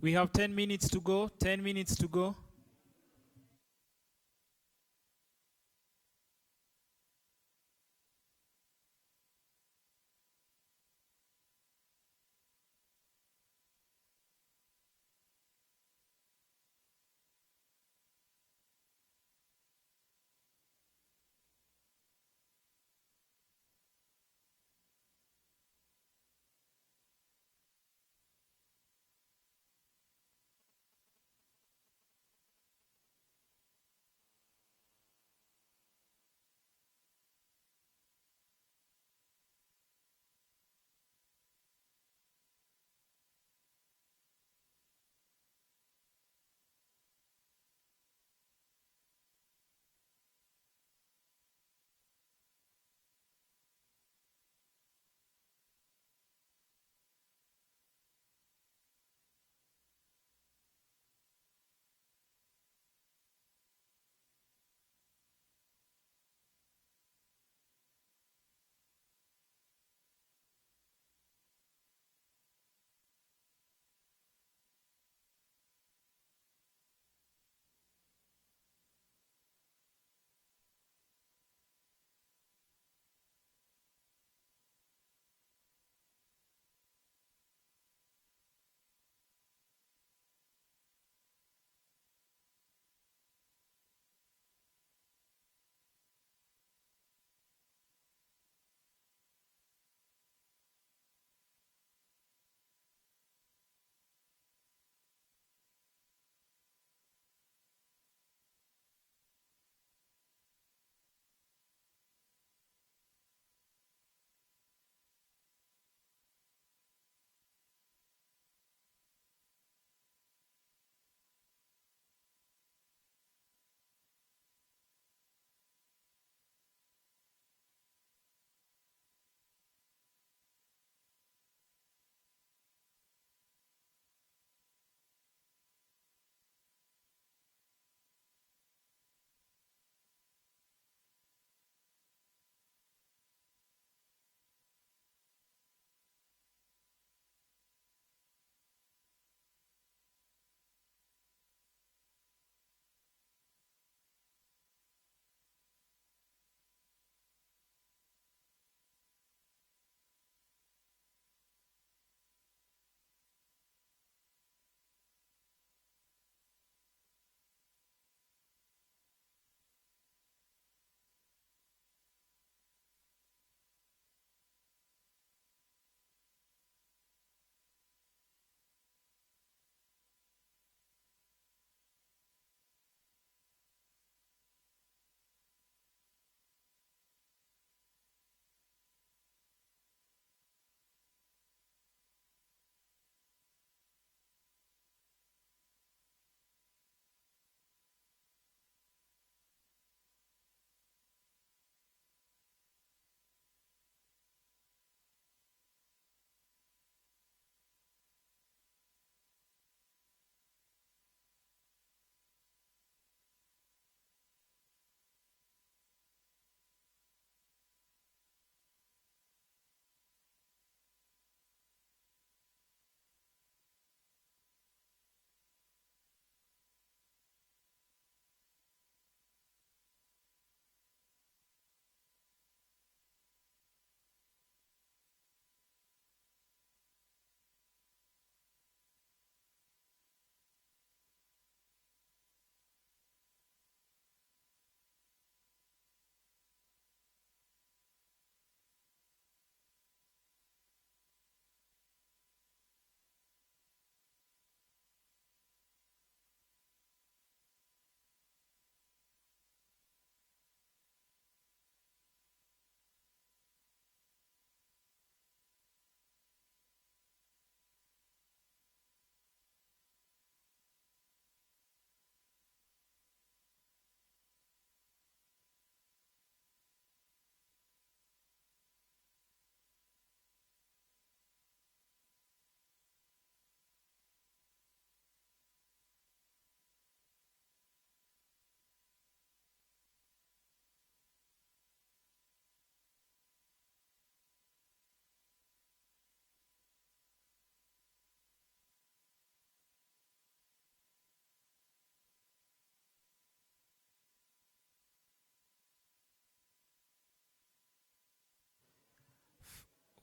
We have 10 minutes to go. 10 minutes to go.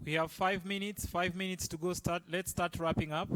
We have 5 minutes. 5 minutes to go. Let's start wrapping up.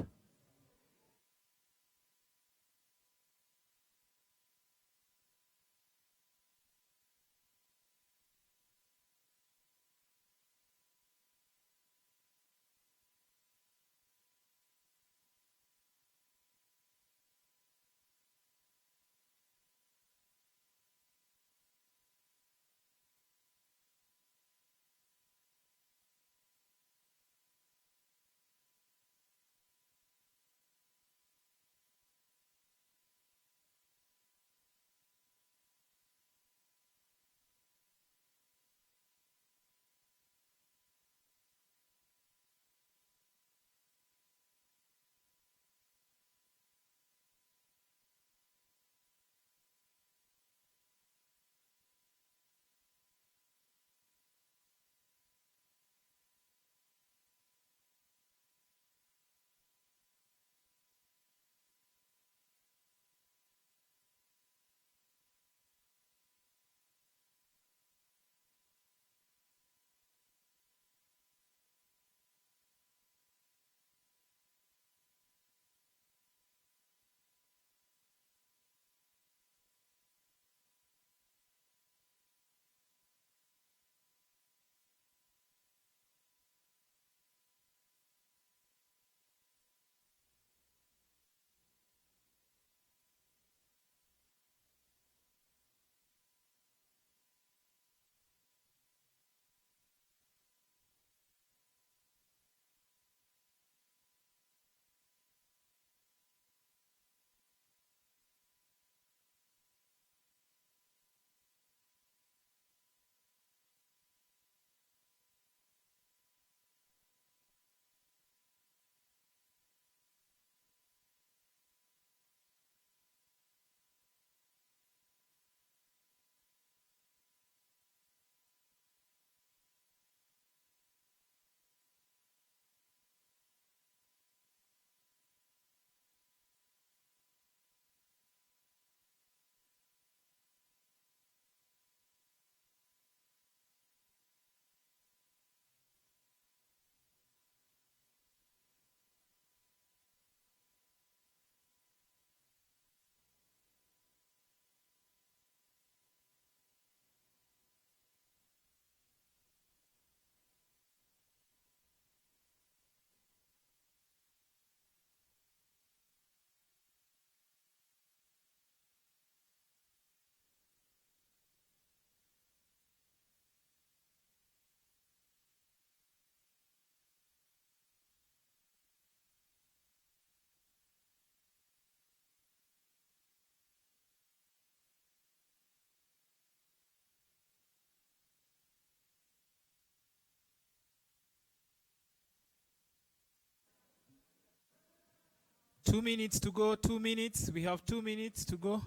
Two minutes to go. 2 minutes. We have 2 minutes to go.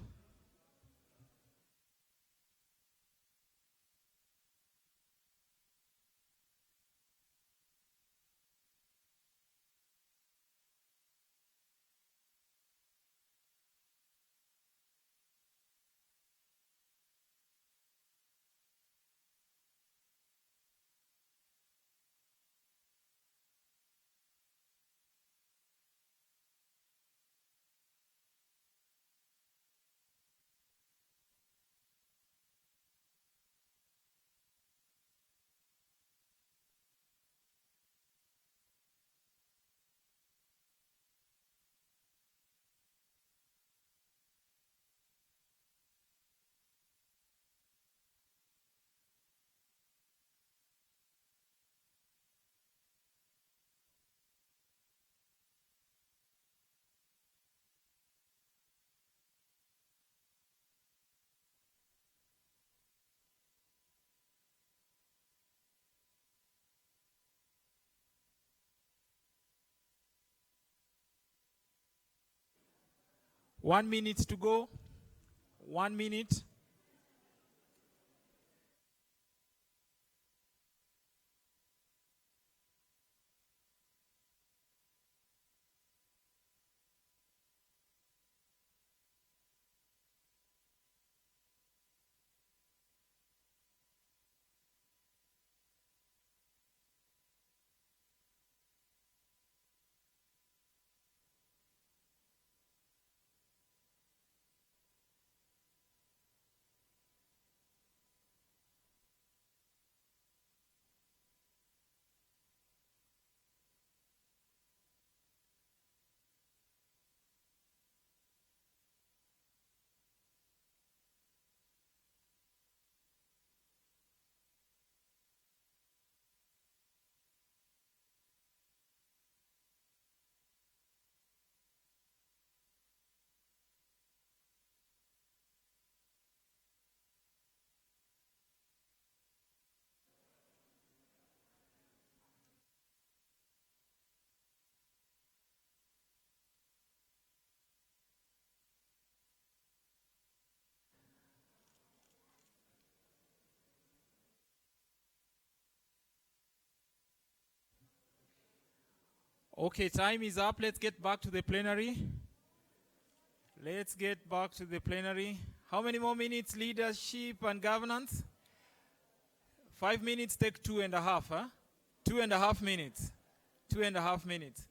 One minute to go. 1 minute. Okay, time is up. Let's get back to the plenary. Let's get back to the plenary. How many more minutes? Leadership and governance. 5 minutes, take 2.5, huh? 2.5 minutes. 2.5 minutes.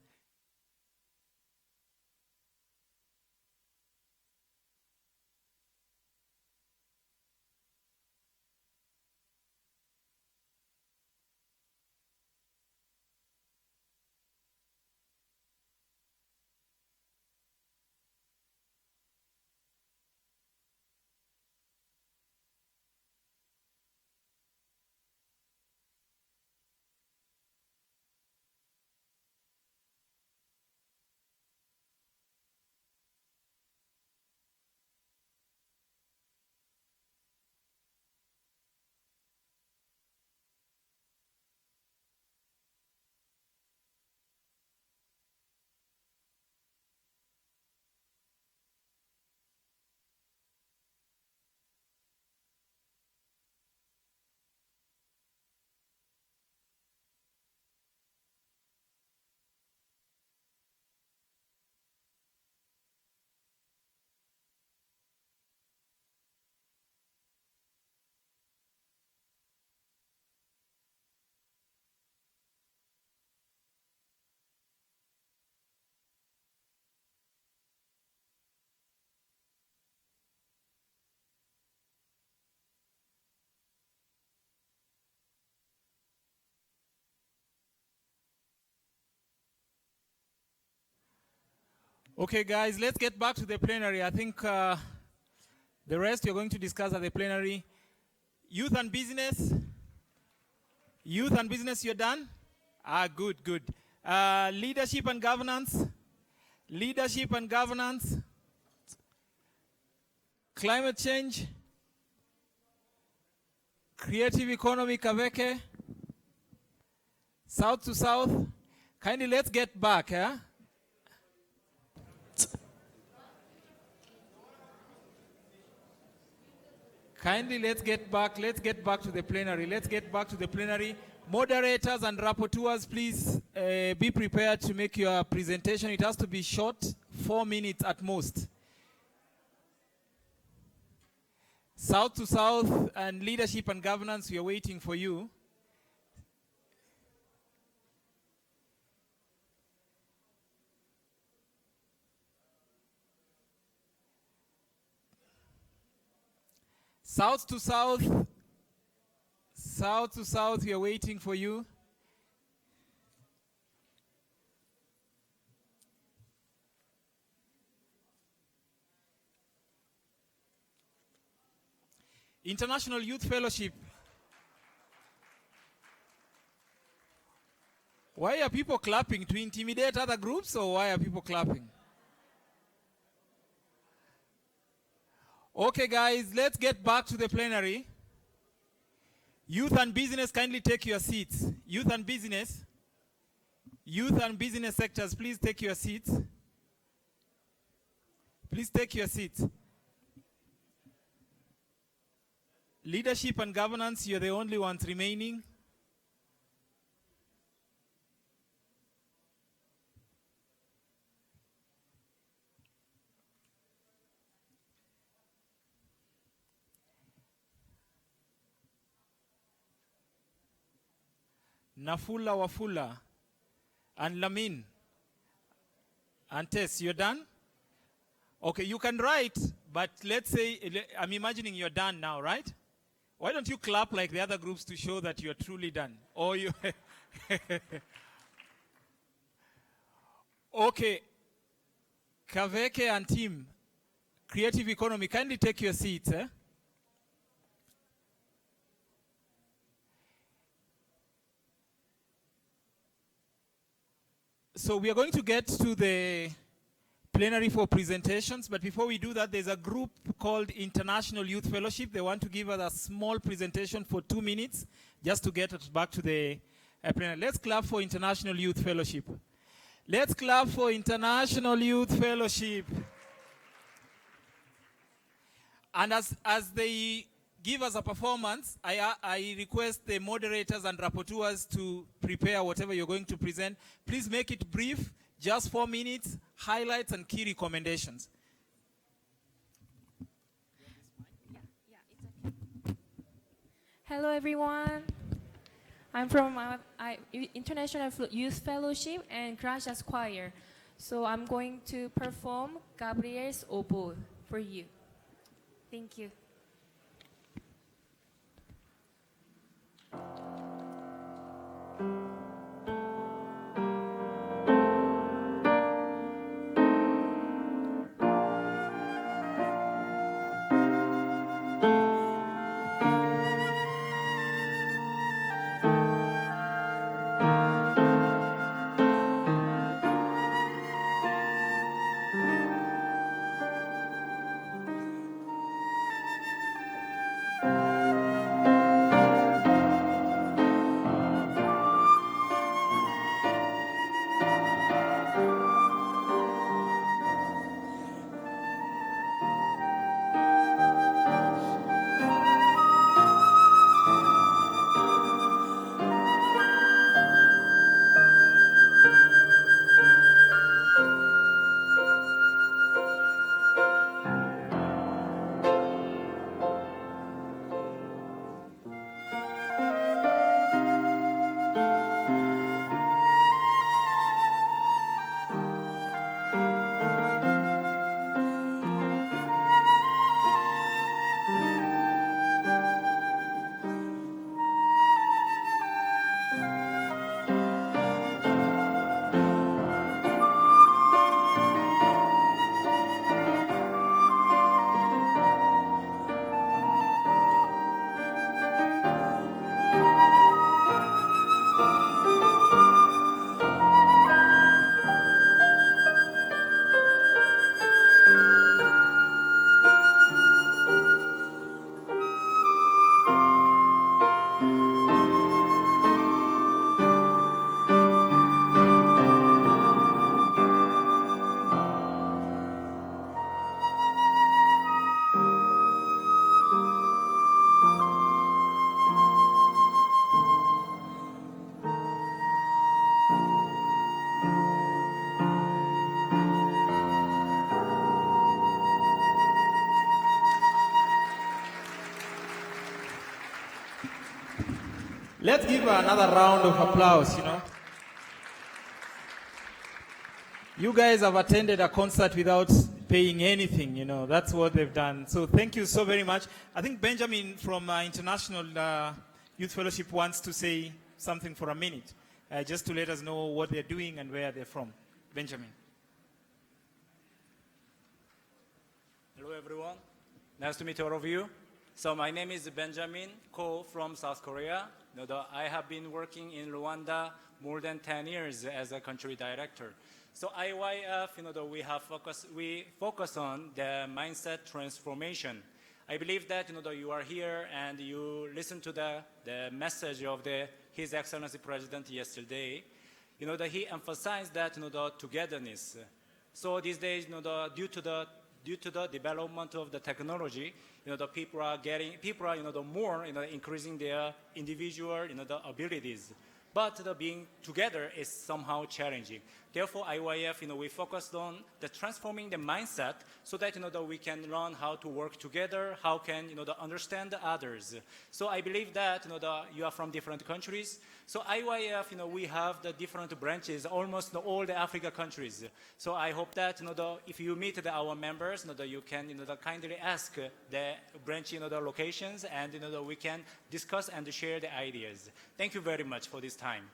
Okay, guys, let's get back to the plenary. I think the rest you're going to discuss at the plenary. Youth and business. Youth and business, you're done? Good, good. Leadership and governance. Leadership and governance. Climate change. Creative economy, Kaveke. South to south. Kindly let's get back, yeah? Kindly let's get back to the plenary. Let's get back to the plenary. Moderators and rapporteurs, please be prepared to make your presentation. It has to be short, 4 minutes at most. South to south and leadership and governance, we are waiting for you. South to south, we are waiting for you. International Youth Fellowship. Why are people clapping? To intimidate other groups, or why are people clapping? Okay, guys, let's get back to the plenary. Youth and business, kindly take your seats. Youth and business sectors, please take your seats. Please take your seats. Leadership and governance, you're the only ones remaining. Nafula Wafula and Lamin and Tess, you're done? Okay, you can write, but let's say, I'm imagining you're done now, right? Why don't you clap like the other groups to show that you're truly done? Or you... Okay. Kaveke and team, creative economy, kindly take your seats, eh? So we are going to get to the plenary for presentations, but before we do that, there's a group called International Youth Fellowship. They want to give us a small presentation for 2 minutes, just to get us back to the plenary. Let's clap for International Youth Fellowship. Let's clap for International Youth Fellowship. And as they give us a performance, I request the moderators and rapporteurs to prepare whatever you're going to present. Please make it brief, just 4 minutes, highlights and key recommendations. Hello everyone. I'm from International Youth Fellowship and Gracias Choir. So I'm going to perform Gabriel's Oboe for you. Thank you. Let's give her another round of applause, you know. You guys have attended a concert without paying anything, you know. That's what they've done. So thank you so very much. I think Benjamin from International Youth Fellowship wants to say something for a minute, just to let us know what they're doing and where they're from. Benjamin. Hello, everyone. Nice to meet all of you. So my name is Benjamin Ko from South Korea. I have been working in Rwanda more than 10 years as a country director. So IYF, we focus on the mindset transformation. I believe that you are here and you listen to the message of His Excellency President yesterday. He emphasized that the togetherness. So these days, due to the development of the technology, people are more increasing their individual abilities. But being together is somehow challenging. Therefore, IYF, we focused on transforming the mindset so that we can learn how to work together, how can understand the others. So I believe that you are from different countries. So IYF, we have the different branches, almost all the Africa countries. So I hope that if you meet our members, you can kindly ask the branch locations, and we can discuss and share the ideas. Thank you very much for this time.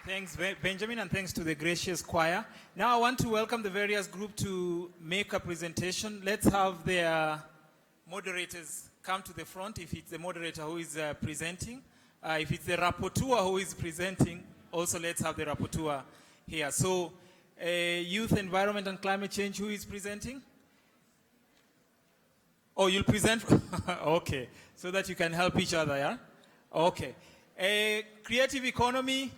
Thanks, Benjamin, and thanks to the gracious choir. Now I want to welcome the various groups to make a presentation. Let's have their moderators come to the front if it's the moderator who is presenting. If it's the rapporteur who is presenting, also let's have the rapporteur here. So, Youth, Environment and Climate Change, who is presenting? Oh, you'll present? Okay, so that you can help each other, yeah? Okay. Creative Economy,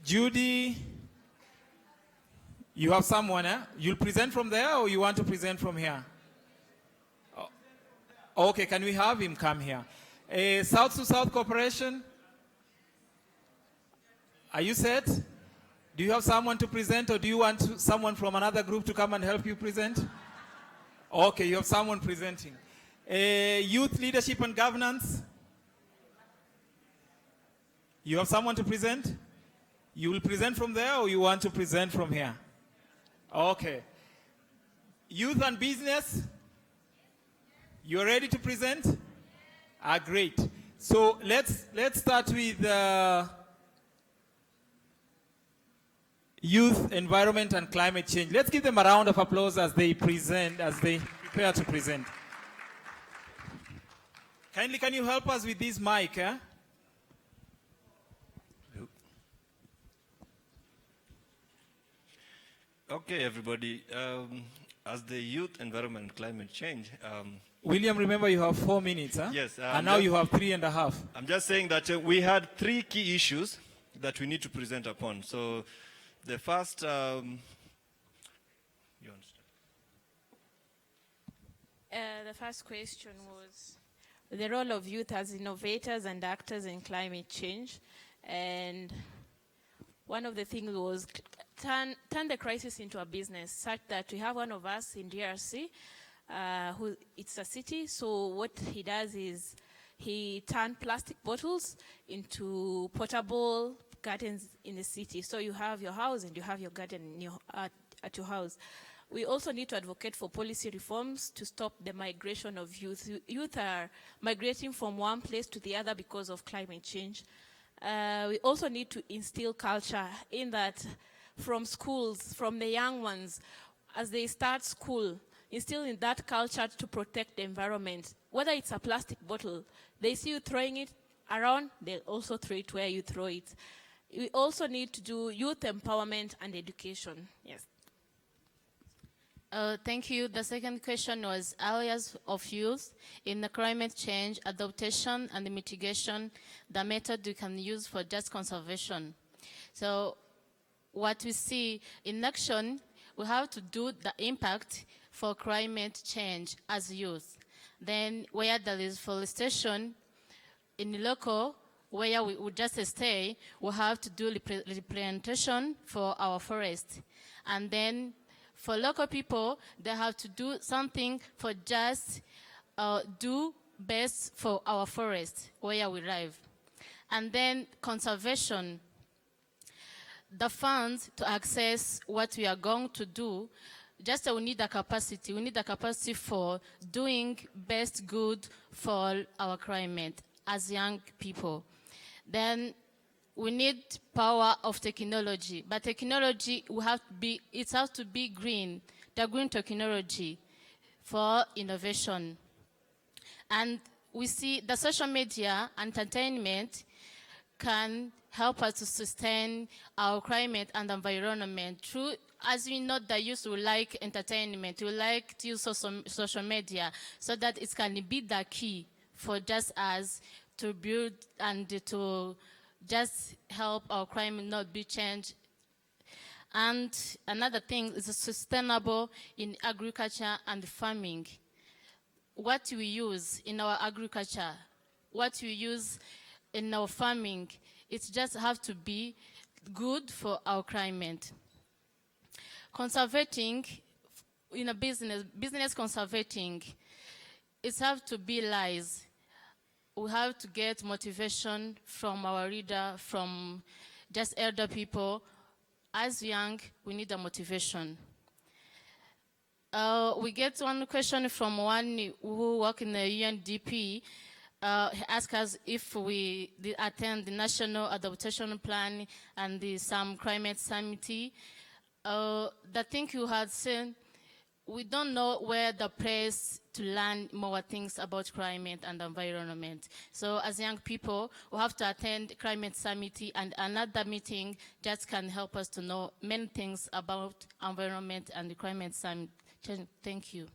Judy, you have someone, eh? You'll present from there or you want to present from here? Okay, can we have him come here? South to South Cooperation? Are you set? Do you have someone to present, or do you want someone from another group to come and help you present? Okay, you have someone presenting. Youth Leadership and Governance? You have someone to present? You will present from there, or you want to present from here? Okay. Youth and Business? You are ready to present? Great. So let's start with Youth, Environment and Climate Change. Let's give them a round of applause as they present, as they prepare to present. Kindly, can you help us with this mic? Okay, everybody. As the Youth, Environment and Climate Change, William, remember you have 4 minutes, huh? Yes. And now you have 3.5. I'm just saying that we had 3 key issues that we need to present upon. So the first, you understand? The first question was the role of youth as innovators and actors in climate change. And one of the things was turn the crisis into a business, such that we have one of us in DRC, who it's a city. So what he does is he turned plastic bottles into portable gardens in the city. So you have your house and you have your garden in your, at your house. We also need to advocate for policy reforms to stop the migration of youth. Youth are migrating from one place to the other because of climate change. We also need to instill culture in that from schools, from the young ones, as they start school, instill in that culture to protect the environment. Whether it's a plastic bottle, they see you throwing it around, they'll also throw it where you throw it. We also need to do youth empowerment and education. Yes. Thank you. The second question was areas of youth in the climate change, adaptation and the mitigation, the method we can use for just conservation. So what we see in action, we have to do the impact for climate change as youth. Then where there is forestation in the local, where we would just stay, we have to do replantation for our forest. And then for local people, they have to do something for just do best for our forest, where we live. And then conservation, the funds to access what we are going to do, just we need a capacity. We need a capacity for doing best good for our climate as young people. Then we need power of technology, but technology will have to be, it has to be green, the green technology for innovation. And we see the social media entertainment can help us to sustain our climate and environment through, as we know, the youth will like entertainment, will like to use social media, so that it can be the key for just us to build and to just help our climate not be changed. And another thing is sustainable in agriculture and farming. What we use in our agriculture, what we use in our farming, it just have to be good for our climate. Conservating in a business conservating, it have to be lies. We have to get motivation from our leader, from just elder people. As young, we need a motivation. We get one question from one who work in the UNDP. He asked us if we attend the National Adaptation Plan and some climate summit. The thing you had said, we don't know where the place to learn more things about climate and environment. So as young people, we have to attend climate summit, and another meeting just can help us to know many things about environment and the climate summit. Thank you.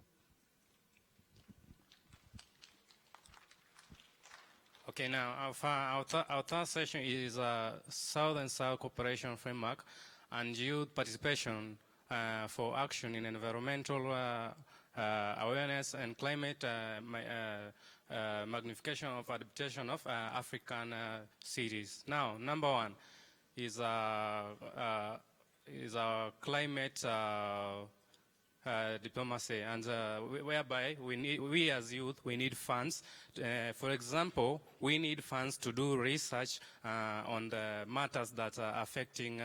Okay, now our third session is South and South Cooperation Framework and youth participation for action in environmental awareness and climate magnification of adaptation of African cities. Now, number one is our climate diplomacy, and whereby we as youth, we need funds. For example, we need funds to do research on the matters that are affecting,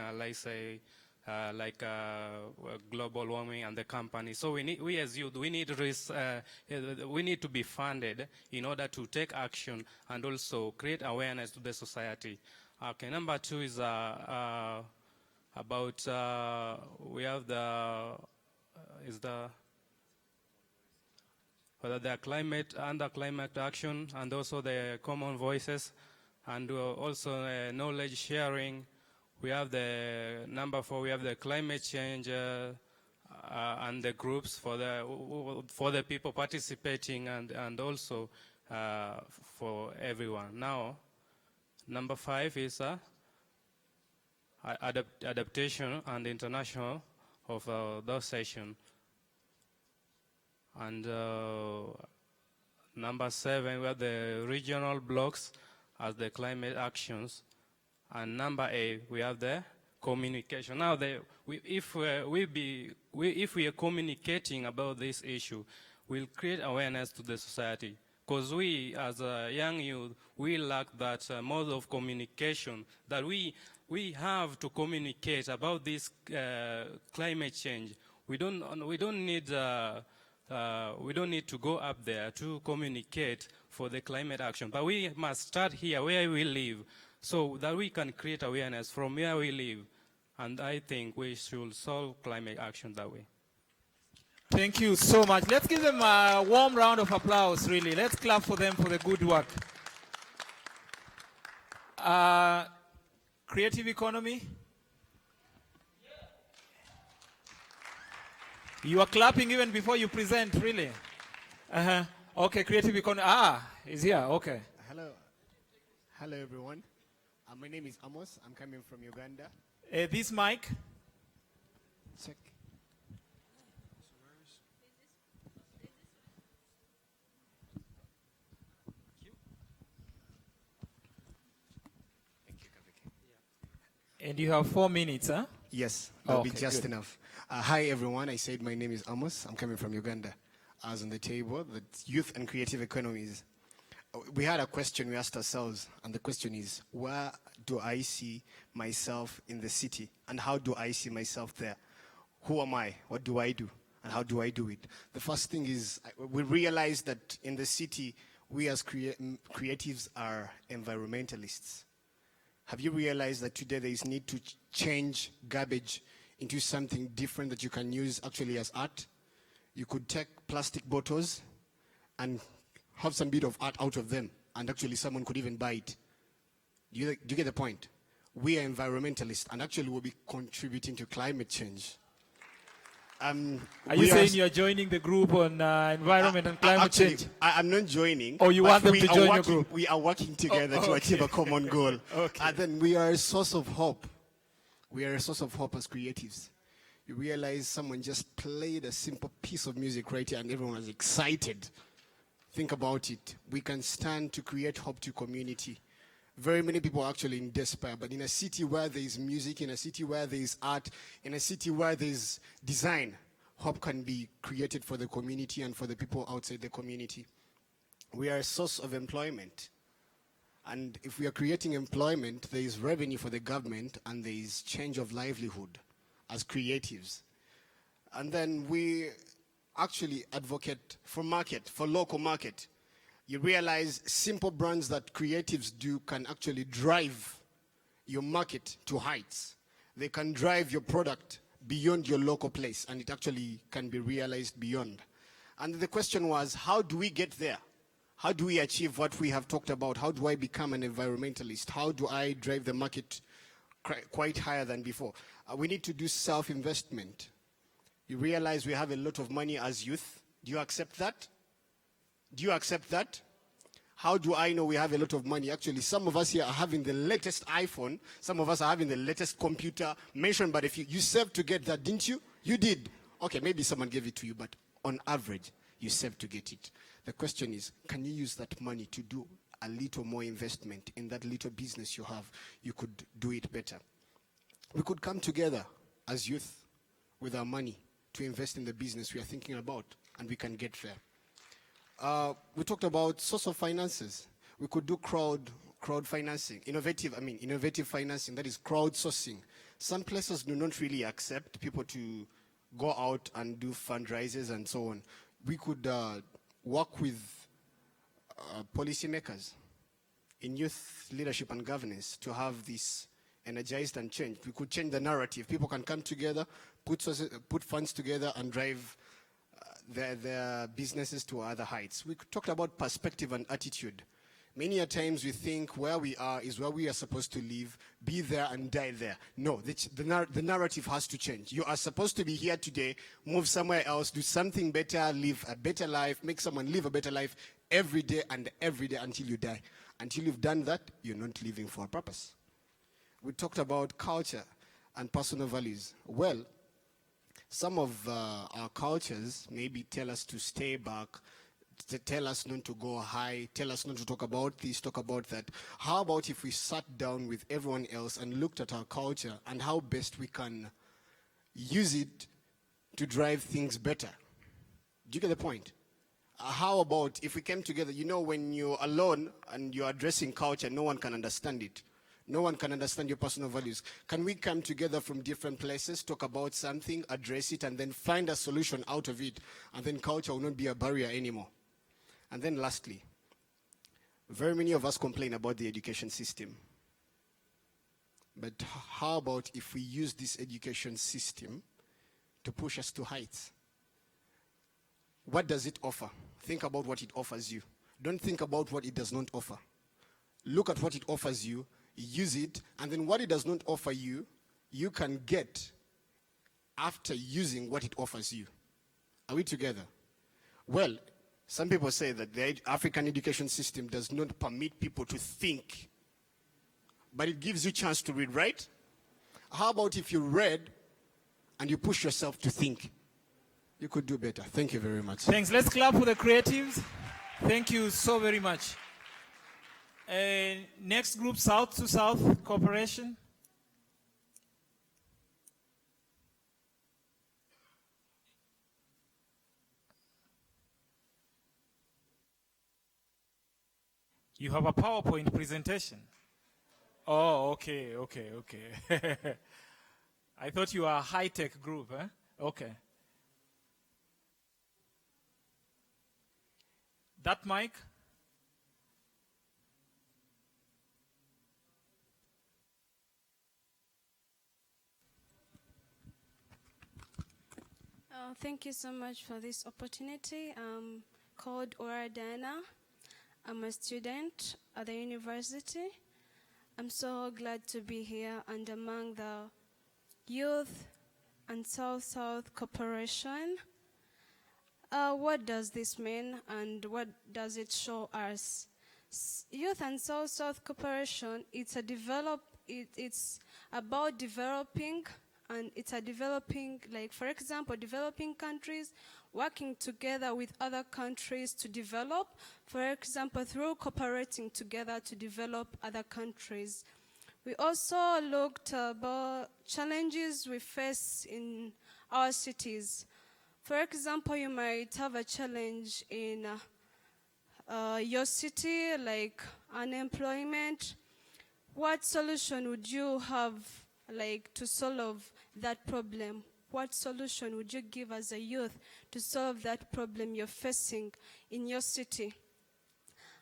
global warming and the company. So we as youth, we need to be funded in order to take action and also create awareness to the society. Okay, number two is about we have the climate action, and also the common voices, and also knowledge sharing. We have the number four. We have the climate change and the groups for the people participating, and also for everyone. Now, number five is adaptation and international of those sessions. And number seven, we have the regional blocks as the climate actions. And number eight, we have the communication. Now, if we are communicating about this issue, we'll create awareness to the society. Because we, as a young youth, we lack that mode of communication, that we have to communicate about this climate change. We don't need to go up there to communicate for the climate action, but we must start here where we live, so that we can create awareness from where we live. And I think we should solve climate action that way. Thank you so much. Let's give them a warm round of applause, really. Let's clap for them for the good work. Creative economy? You are clapping even before you present, really? Okay, creative economy. Is here, okay. Hello everyone. My name is Amos. I'm coming from Uganda. This mic? Check. And you have 4 minutes, huh? Yes, that'll be Okay, just good. enough. Hi everyone, I said my name is Amos. I'm coming from Uganda. I was on the table, the youth and creative economies. We had a question we asked ourselves, and the question is, where do I see myself in the city? And how do I see myself there? Who am I? What do I do? And how do I do it? The first thing is, we realize that in the city, we as creatives are environmentalists. Have you realized that today there is need to change garbage into something different that you can use actually as art? You could take plastic bottles and have some bit of art out of them, and actually someone could even buy it. Do you get the point? We are environmentalists, and actually we'll be contributing to climate change. Are you saying you're joining the group on environment and climate change? I'm not joining. Or you want them to join your group? We are working together to achieve a common goal. Okay. And then we are a source of hope. We are a source of hope as creatives. You realize someone just played a simple piece of music right here and everyone was excited. Think about it. We can stand to create hope to community. Very many people are actually in despair, but in a city where there is music, in a city where there is art, in a city where there is design, hope can be created for the community and for the people outside the community. We are a source of employment. And if we are creating employment, there is revenue for the government and there is change of livelihood as creatives. And then we actually advocate for market, for local market. You realize simple brands that creatives do can actually drive your market to heights. They can drive your product beyond your local place, and it actually can be realized beyond. And the question was, how do we get there? How do we achieve what we have talked about? How do I become an environmentalist? How do I drive the market quite higher than before? We need to do self-investment. You realize we have a lot of money as youth. Do you accept that? Do you accept that? How do I know we have a lot of money? Actually, some of us here are having the latest iPhone. Some of us are having the latest computer mentioned. But if you saved to get that, didn't you? You did. Okay, maybe someone gave it to you, but on average, you save to get it. The question is, can you use that money to do a little more investment in that little business you have? You could do it better. We could come together as youth with our money to invest in the business we are thinking about, and we can get there. We talked about source of finances. We could do crowd financing, innovative financing, that is crowdsourcing. Some places do not really accept people to go out and do fundraisers and so on. We could work with policymakers in youth leadership and governance to have this energized and changed. We could change the narrative. People can come together, put funds together and drive their businesses to other heights. We talked about perspective and attitude. Many a times we think where we are is where we are supposed to live, be there and die there. No, the narrative has to change. You are supposed to be here today, move somewhere else, do something better, live a better life, make someone live a better life every day until you die. Until you've done that, you're not living for a purpose. We talked about culture and personal values. Well, some of our cultures maybe tell us to stay back, tell us not to go high, tell us not to talk about this, talk about that. How about if we sat down with everyone else and looked at our culture and how best we can use it to drive things better? Do you get the point? How about if we came together? You know, when you're alone and you're addressing culture, no one can understand it. No one can understand your personal values. Can we come together from different places, talk about something, address it, and then find a solution out of it, and then culture will not be a barrier anymore? And then lastly, very many of us complain about the education system. But how about if we use this education system to push us to heights? What does it offer? Think about what it offers you. Don't think about what it does not offer. Look at what it offers you, use it, and then what it does not offer you, you can get after using what it offers you. Are we together? Well, some people say that the African education system does not permit people to think, but it gives you a chance to read, right? How about if you read and you push yourself to think? You could do better. Thank you very much. Thanks. Let's clap for the creatives. Thank you so very much. Next group, South to South Cooperation. You have a PowerPoint presentation. Oh, okay. I thought you were a high-tech group, huh? Okay. That mic? Thank you so much for this opportunity. I'm called Oradana. I'm a student at the university. I'm so glad to be here and among the youth and South-South cooperation. What does this mean and what does it show us? Youth and South-South cooperation, it's about developing, and it's a developing, like for example, developing countries working together with other countries to develop, for example, through cooperating together to develop other countries. We also looked about challenges we face in our cities. For example, you might have a challenge in your city, like unemployment. What solution would you have, like, to solve that problem? What solution would you give as a youth to solve that problem you're facing in your city?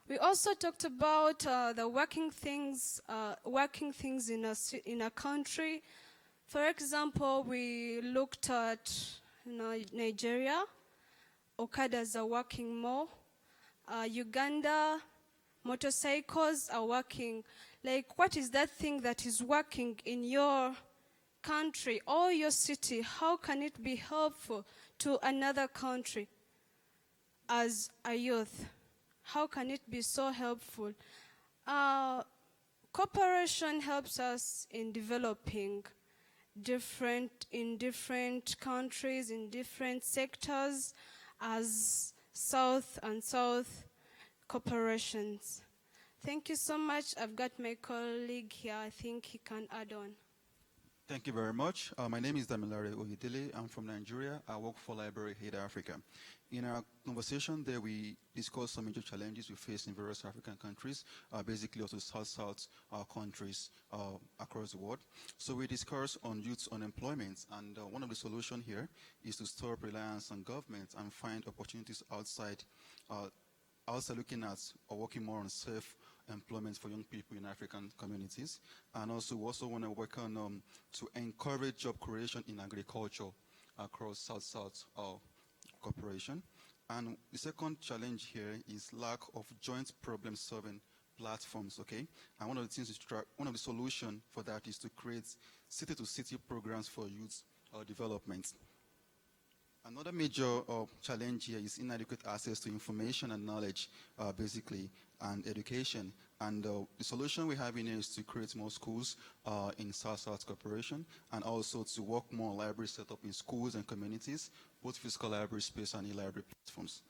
We also talked about the working things in a country. For example, we looked at Nigeria. Okadas are working more. Uganda, motorcycles are working. Like, what is that thing that is working in your country or your city? How can it be helpful to another country as a youth? How can it be so helpful? Cooperation helps us in developing in different countries, in different sectors. as South and South corporations. Thank you so much. I've got my colleague here. I think he can add on. Thank you very much. My name is Damilare Oyedele. I'm from Nigeria. I work for Library Aid Africa. In our conversation there, we discussed some major challenges we face in various African countries, basically also South-South countries across the world. So we discussed on youth unemployment, and one of the solutions here is to stop reliance on government and find opportunities outside looking at or working more on self-employment for young people in African communities. And also we also want to work on to encourage job creation in agriculture across South-South cooperation. And the second challenge here is lack of joint problem-solving platforms, okay? And one of the things, one of the solutions for that is to create city-to-city programs for youth development. Another major challenge here is inadequate access to information and knowledge, basically, and education. And the solution we have in here is to create more schools in South-South cooperation, and also to work more on library setup in schools and communities, both physical library space and e-library platforms.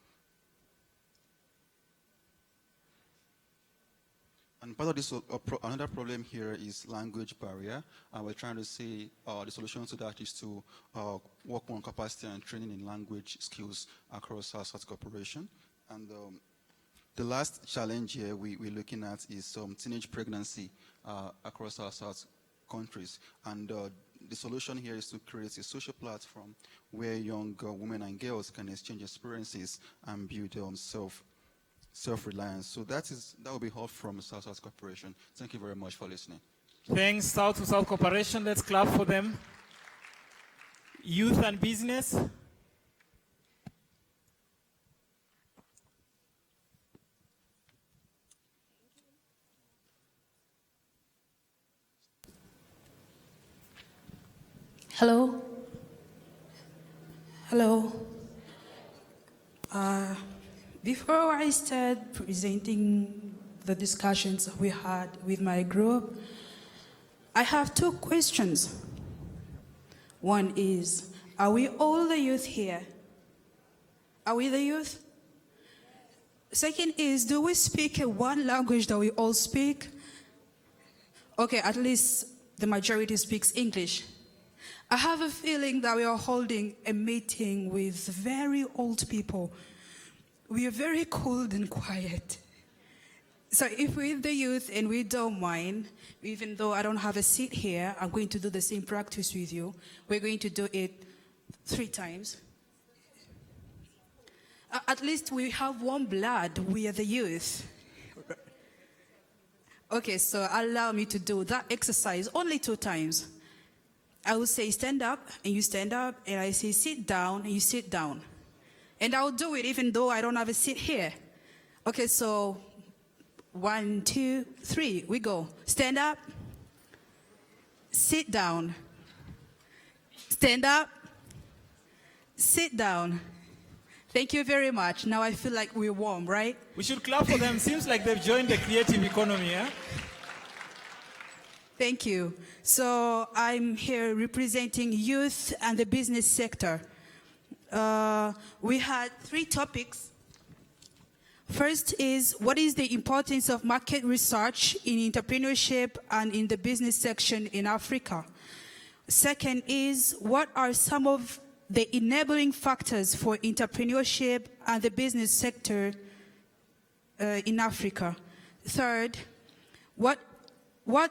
And part of this, another problem here is language barrier. And we're trying to say the solution to that is to work on capacity and training in language skills across South-South cooperation. And the last challenge here we're looking at is teenage pregnancy across South-South countries. And the solution here is to create a social platform where young women and girls can exchange experiences and build self-reliance. So that will be all from South-South Cooperation. Thank you very much for listening. Thanks, South-to-South Cooperation. Let's clap for them. Youth and business. Hello. Hello. Before I start presenting the discussions we had with my group, I have two questions. One is, are we all the youth here? Are we the youth? Second is, do we speak one language that we all speak? Okay, at least the majority speaks English. I have a feeling that we are holding a meeting with very old people. We are very cold and quiet. So if we're the youth and we don't mind, even though I don't have a seat here, I'm going to do the same practice with you. We're going to do it 3 times. At least we have one blood. We are the youth. Okay, so allow me to do that exercise only 2 times. I will say stand up, and you stand up, and I say sit down, and you sit down. And I'll do it even though I don't have a seat here. Okay, so 1, 2, 3, we go. Stand up, sit down, stand up, sit down. Thank you very much. Now I feel like we're warm, right? We should clap for them. Seems like they've joined the creative economy, yeah? Thank you. So I'm here representing youth and the business sector. We had 3 topics. First is, what is the importance of market research in entrepreneurship and in the business section in Africa? Second is, what are some of the enabling factors for entrepreneurship and the business sector in Africa? Third, what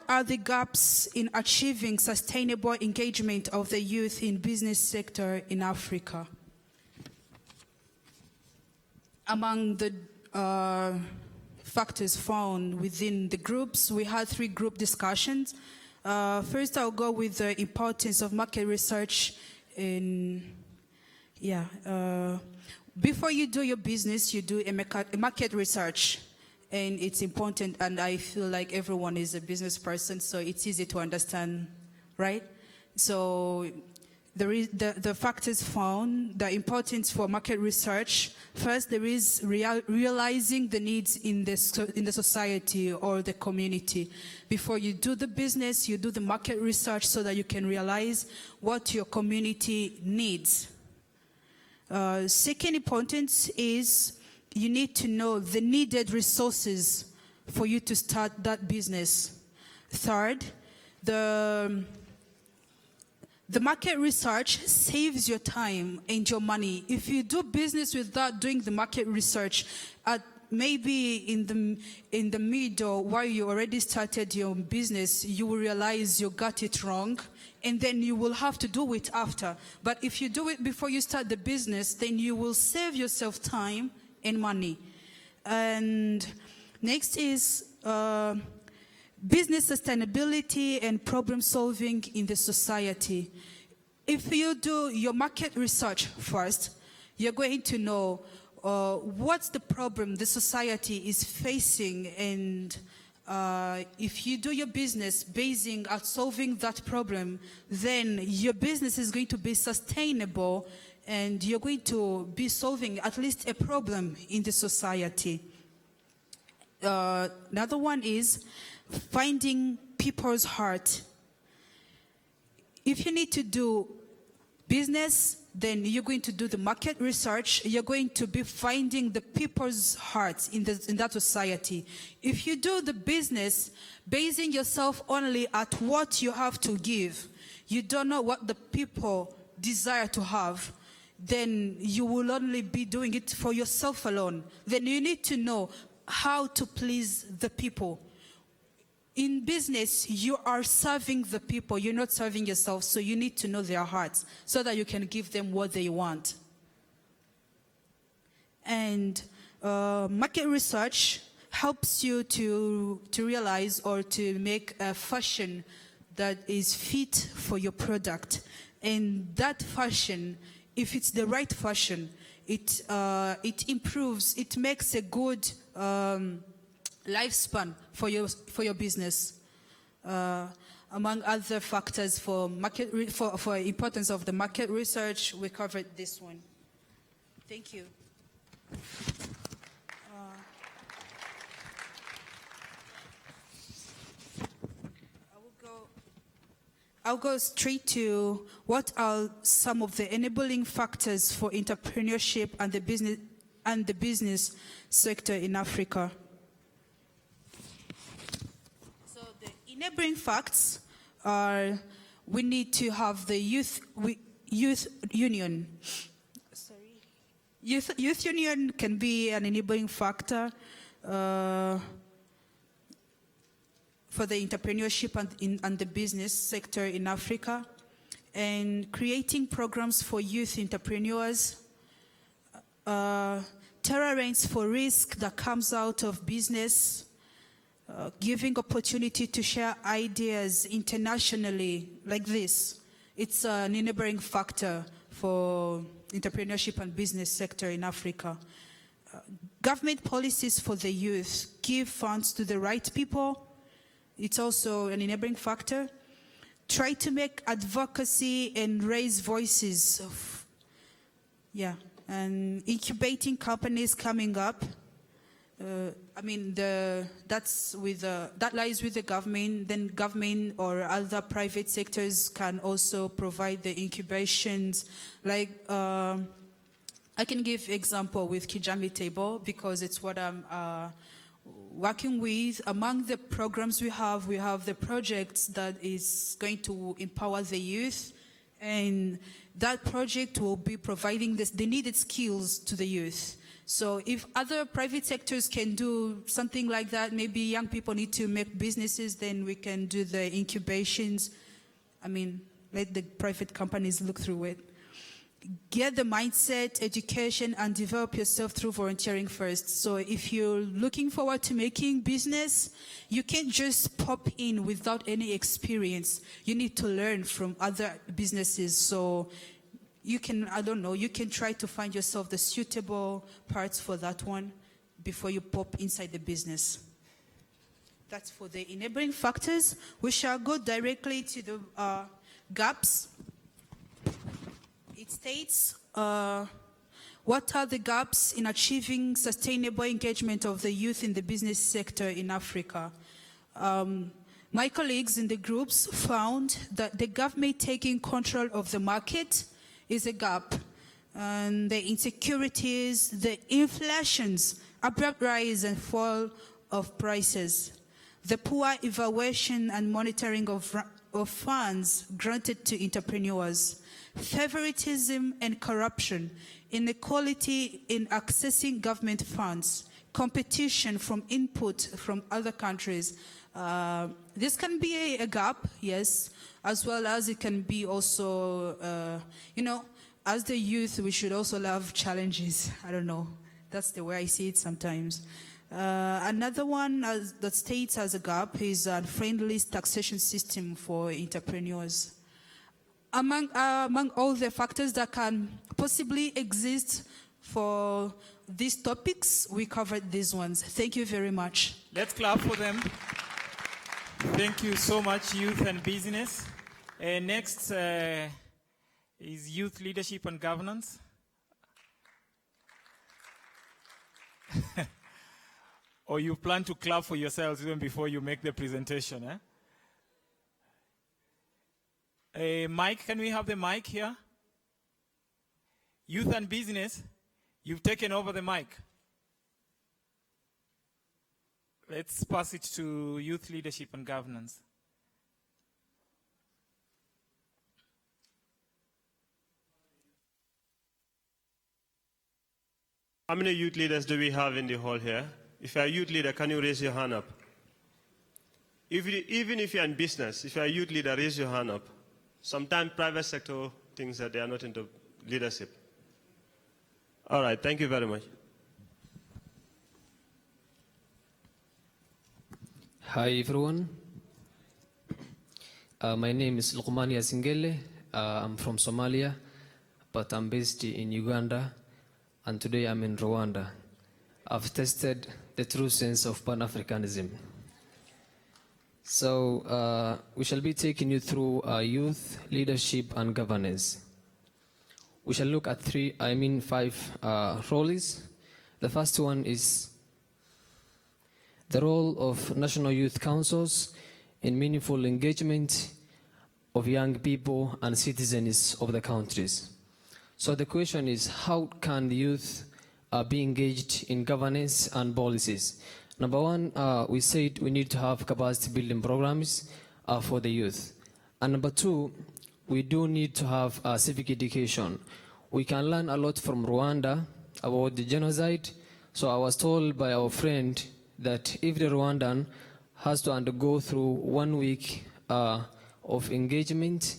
are the gaps in achieving sustainable engagement of the youth in business sector in Africa? Among the factors found within the groups, we had 3 group discussions. First, I'll go with the importance of market research before you do your business, you do a market research. And it's important, and I feel like everyone is a business person, so it's easy to understand, right? So there is the factors found, the importance for market research. First, there is realizing the needs in the society or the community. Before you do the business, you do the market research so that you can realize what your community needs. Second importance is you need to know the needed resources for you to start that business. Third, the market research saves your time and your money. If you do business without doing the market research, maybe in the middle, while you already started your business, you will realize you got it wrong, and then you will have to do it after. But if you do it before you start the business, then you will save yourself time and money. And next is business sustainability and problem solving in the society. If you do your market research first, you're going to know what's the problem the society is facing, and if you do your business basing on solving that problem, then your business is going to be sustainable and you're going to be solving at least a problem in the society. Another one is finding people's heart. If you need to do business, then you're going to do the market research. You're going to be finding the people's hearts in that society. If you do the business basing yourself only at what you have to give, you don't know what the people desire to have, then you will only be doing it for yourself alone. Then you need to know how to please the people. In business, you are serving the people, you're not serving yourself, so you need to know their hearts so that you can give them what they want. And market research helps you to realize or to make a fashion that is fit for your product. And that fashion, if it's the right fashion, it improves, it makes a good lifespan for your business. Among other factors for importance of the market research, we covered this one. Thank you. I'll go straight to what are some of the enabling factors for entrepreneurship and the business sector in Africa. So the enabling facts are we need to have the youth union. Youth union can be an enabling factor for the entrepreneurship and the business sector in Africa, and creating programs for youth entrepreneurs, tolerance for risk that comes out of business, giving opportunity to share ideas internationally like this. It's an enabling factor for entrepreneurship and business sector in Africa. Government policies for the youth, give funds to the right people. It's also an enabling factor. Try to make advocacy and raise voices of, and incubating companies coming up. That lies with the government. Then government or other private sectors can also provide the incubations. Like I can give example with Kijami Table because it's what I'm working with. Among the programs we have the projects that is going to empower the youth, and that project will be providing the needed skills to the youth. So if other private sectors can do something like that, maybe young people need to make businesses, then we can do the incubations. Let the private companies look through it. Get the mindset, education, and develop yourself through volunteering first. So if you're looking forward to making business, you can't just pop in without any experience. You need to learn from other businesses. So you can, you can try to find yourself the suitable parts for that one before you pop inside the business. That's for the enabling factors. We shall go directly to the gaps. It states, what are the gaps in achieving sustainable engagement of the youth in the business sector in Africa? My colleagues in the groups found that the government taking control of the market is a gap. and the insecurities, the inflations, abrupt rise and fall of prices, the poor evaluation and monitoring of funds granted to entrepreneurs, favoritism and corruption, inequality in accessing government funds, competition from input from other countries. This can be a gap, yes, as well as it can be also, as the youth, we should also love challenges. I don't know. That's the way I see it sometimes. Another one that states as a gap is a friendly taxation system for entrepreneurs. Among all the factors that can possibly exist for these topics, we covered these ones. Thank you very much. Let's clap for them. Thank you so much, youth and business. Next is youth leadership and governance. Or you plan to clap for yourselves even before you make the presentation, Mike, can we have the mic here? Youth and business, you've taken over the mic. Let's pass it to youth leadership and governance. How many youth leaders do we have in the hall here? If you're a youth leader, can you raise your hand up? Even if you're in business, if you're a youth leader, raise your hand up. Sometimes private sector thinks that they are not into leadership. All right, thank you very much. Hi everyone. My name is Luqman Yasingele. I'm from Somalia, but I'm based in Uganda, and today I'm in Rwanda. I've tested the true sense of Pan-Africanism. So we shall be taking you through youth, leadership, and governance. We shall look at five roles. The first one is the role of national youth councils in meaningful engagement of young people and citizens of the countries. So the question is, how can the youth be engaged in governance and policies? Number one, we said we need to have capacity building programs for the youth. And number two, we do need to have civic education. We can learn a lot from Rwanda about the genocide. So I was told by our friend that if the Rwandan has to undergo through 1 week of engagement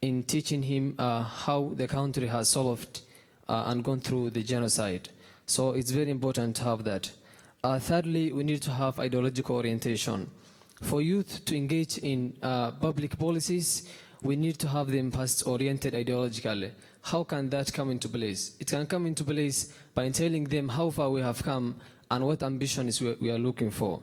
in teaching him how the country has solved and gone through the genocide. So it's very important to have that. Thirdly, we need to have ideological orientation. For youth to engage in public policies, we need to have them past-oriented ideologically. How can that come into place? It can come into place by telling them how far we have come and what ambitions we are looking for.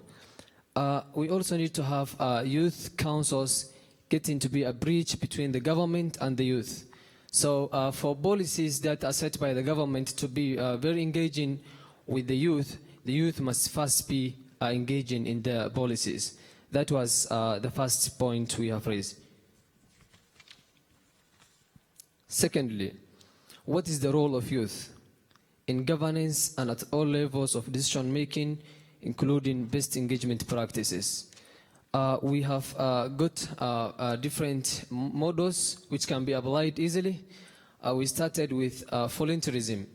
We also need to have youth councils getting to be a bridge between the government and the youth. So for policies that are set by the government to be very engaging with the youth must first be engaging in their policies. That was the first point we have raised. Secondly, what is the role of youth in governance and at all levels of decision making, including best engagement practices? We have got different models which can be applied easily. We started with volunteerism.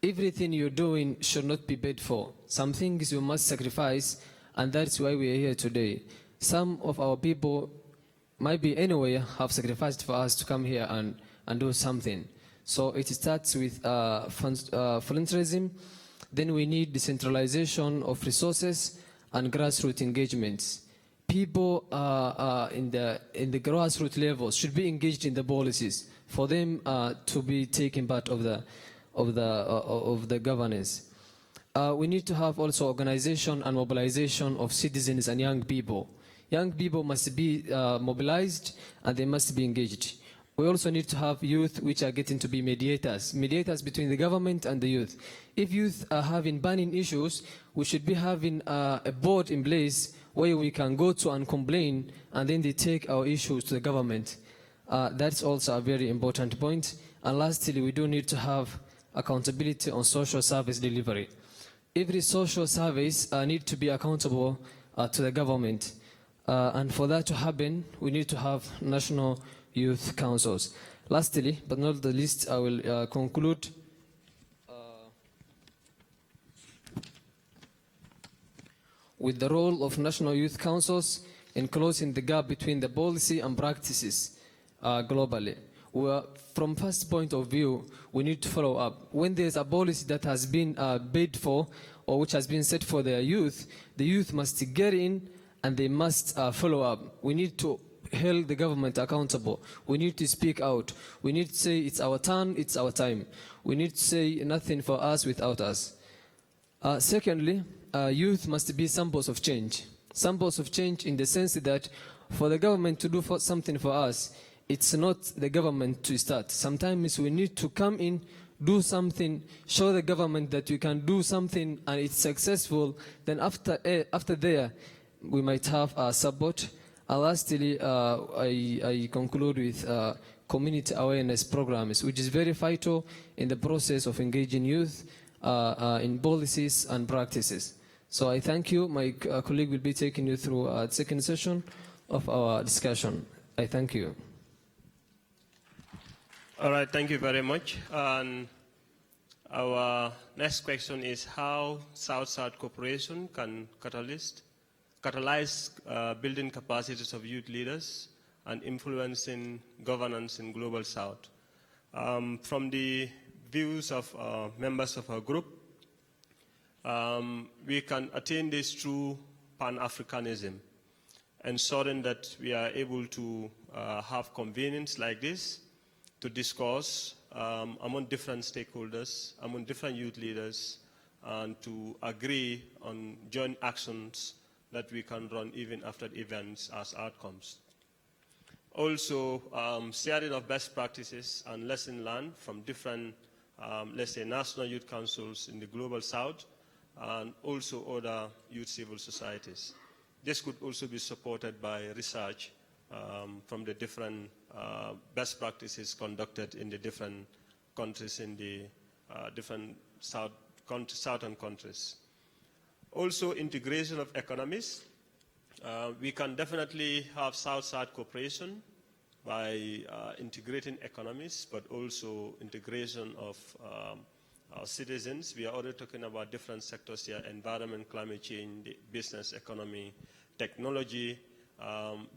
Everything you're doing should not be paid for. Some things you must sacrifice, and that's why we are here today. Some of our people might be anyway have sacrificed for us to come here and do something. So it starts with volunteerism. Then we need decentralization of resources and grassroots engagements. People in the grassroots levels should be engaged in the policies for them to be taking part of the governance. We need to have also organization and mobilization of citizens and young people. Young people must be mobilized and they must be engaged. We also need to have youth which are getting to be mediators between the government and the youth. If youth are having burning issues, we should be having a board in place where we can go to and complain, and then they take our issues to the government. That's also a very important point. And lastly, we do need to have accountability on social service delivery. Every social service need to be accountable to the government. And for that to happen, we need to have national youth councils. Lastly, but not the least, I will conclude with the role of national youth councils in closing the gap between the policy and practices globally. From first point of view, we need to follow up. When there's a policy that has been bid for or which has been set for the youth must get in and they must follow up. We need to hold the government accountable. We need to speak out. We need to say it's our turn, it's our time. We need to say nothing for us without us. Secondly, youth must be samples of change. Samples of change in the sense that for the government to do something for us, it's not the government to start. Sometimes we need to come in, do something, show the government that you can do something and it's successful. Then after there, we might have support. Lastly, I conclude with community awareness programs, which is very vital in the process of engaging youth in policies and practices. So I thank you. My colleague will be taking you through the second session of our discussion. I thank you. All right, thank you very much. And our next question is how South-South cooperation can catalyze building capacities of youth leaders and influencing governance in Global South. From the views of members of our group, we can attain this through Pan-Africanism, ensuring that we are able to have convenings like this to discuss among different stakeholders, among different youth leaders, and to agree on joint actions that we can run even after events as outcomes. Also, sharing of best practices and lessons learned from different, let's say, national youth councils in the Global South, and also other youth civil societies. This could also be supported by research from the different best practices conducted in the different countries in the different southern countries. Also, integration of economies. We can definitely have South-South cooperation by integrating economies, but also integration of our citizens. We are already talking about different sectors here: environment, climate change, the business, economy, technology.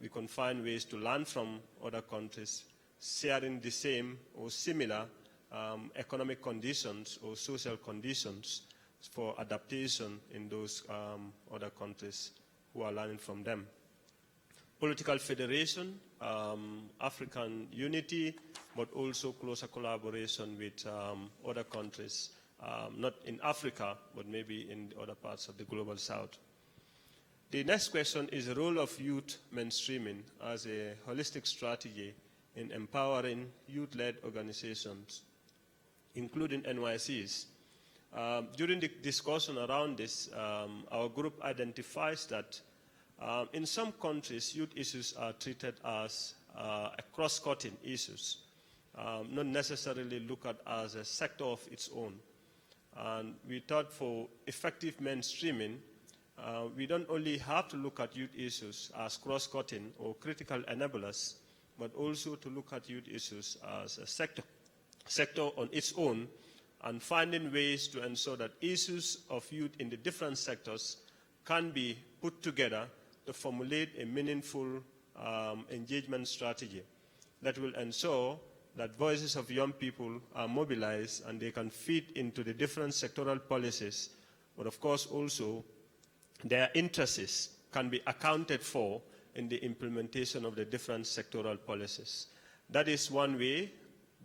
We can find ways to learn from other countries, sharing the same or similar economic conditions or social conditions for adaptation in those other countries who are learning from them. Political federation, African unity, but also closer collaboration with other countries, not in Africa, but maybe in other parts of the Global South. The next question is the role of youth mainstreaming as a holistic strategy in empowering youth-led organizations, including NYCs. During the discussion around this, our group identifies that in some countries, youth issues are treated as cross-cutting issues, not necessarily looked at as a sector of its own. And we thought for effective mainstreaming, we don't only have to look at youth issues as cross-cutting or critical enablers, but also to look at youth issues as a sector on its own, and finding ways to ensure that issues of youth in the different sectors can be put together to formulate a meaningful engagement strategy that will ensure that voices of young people are mobilized and they can fit into the different sectoral policies, but of course also their interests can be accounted for in the implementation of the different sectoral policies. That is one way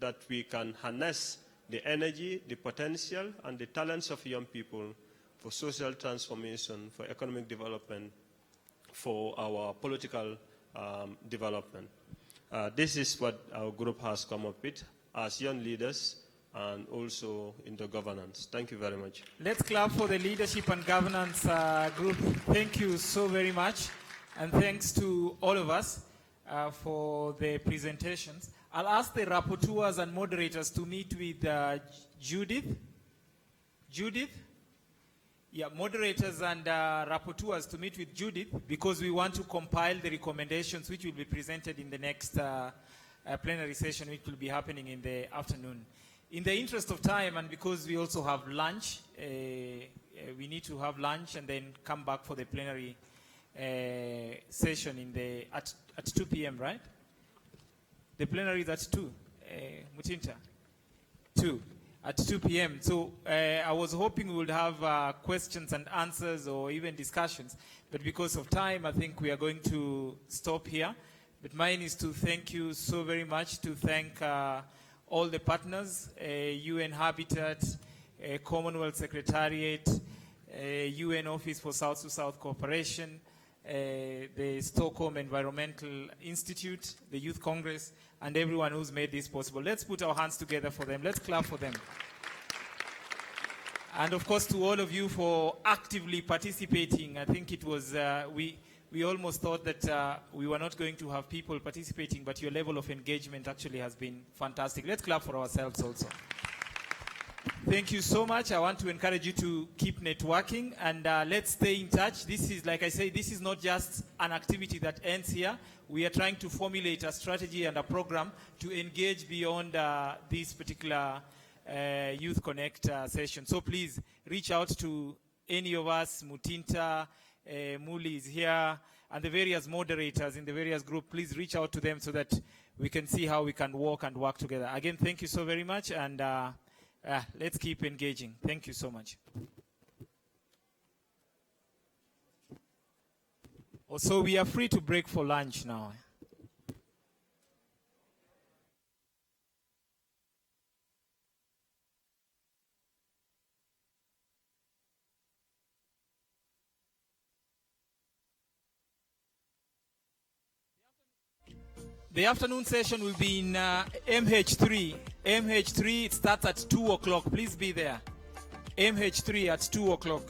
that we can harness the energy, the potential, and the talents of young people for social transformation, for economic development, for our political development. This is what our group has come up with as young leaders and also in the governance. Thank you very much. Let's clap for the leadership and governance group. Thank you so very much. And thanks to all of us. for the presentations. I'll ask the rapporteurs and moderators to meet with Judith. Judith? Yeah, moderators and rapporteurs to meet with Judith, because we want to compile the recommendations which will be presented in the next plenary session, which will be happening in the afternoon. In the interest of time, and because we also have lunch, we need to have lunch and then come back for the plenary session at 2 p.m., right? The plenary is at 2, Mutinta? 2, at 2 p.m. So I was hoping we would have questions and answers or even discussions, but because of time, I think we are going to stop here. But mine is to thank you so very much, to thank all the partners, UN Habitat, Commonwealth Secretariat, UN Office for South-to-South Cooperation, the Stockholm Environmental Institute, the Youth Congress, and everyone who's made this possible. Let's put our hands together for them. Let's clap for them. And of course, to all of you for actively participating. I think it was, we almost thought that we were not going to have people participating, but your level of engagement actually has been fantastic. Let's clap for ourselves also. Thank you so much. I want to encourage you to keep networking, and let's stay in touch. This is, like I say, this is not just an activity that ends here. We are trying to formulate a strategy and a program to engage beyond this particular UrbanConnekt session. So please reach out to any of us. Mutinta, Muli is here, and the various moderators in the various groups. Please reach out to them so that we can see how we can walk and work together. Again, thank you so very much, and let's keep engaging. Thank you so much. So we are free to break for lunch now. The afternoon session will be in MH3. MH3, it starts at 2 o'clock. Please be there. MH3 at 2 o'clock.